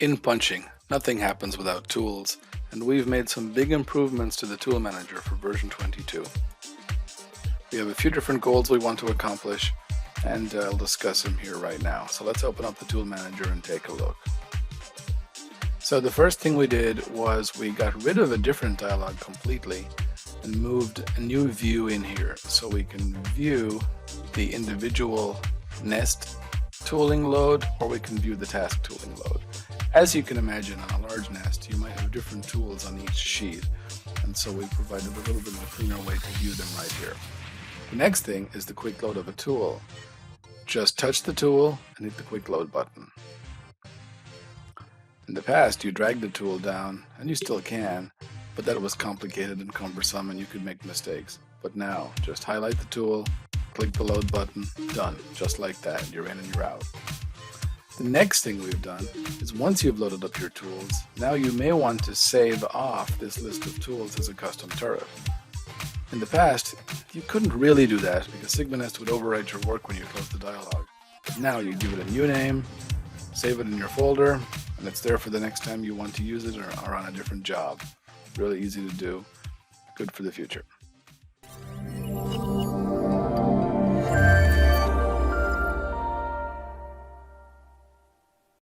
In punching, nothing happens without tools, and we've made some big improvements to the tool manager for version 22. We have a few different goals we want to accomplish, and I'll discuss them here right now. So let's open up the tool manager and take a look. So the first thing we did was we got rid of a different dialog completely and moved a new view in here so we can view the individual nest tooling load, or we can view the task tooling load. As you can imagine, on a large nest you might have different tools on each sheet, and so we provided a little bit of a cleaner way to view them right here. The next thing is the quick load of a tool. Just touch the tool and hit the quick load button. In the past you dragged the tool down, and you still can, but that was complicated and cumbersome and you could make mistakes. But now just highlight the tool, click the load button, done, just like that. You're in and you're out. The next thing we've done is once you've loaded up your tools, now you may want to save off this list of tools as a custom turret. In the past, you couldn't really do that because SigmaNEST would overwrite your work when you close the dialog. But now you give it a new name, save it in your folder, and it's there for the next time you want to use it or on a different job. Really easy to do, good for the future.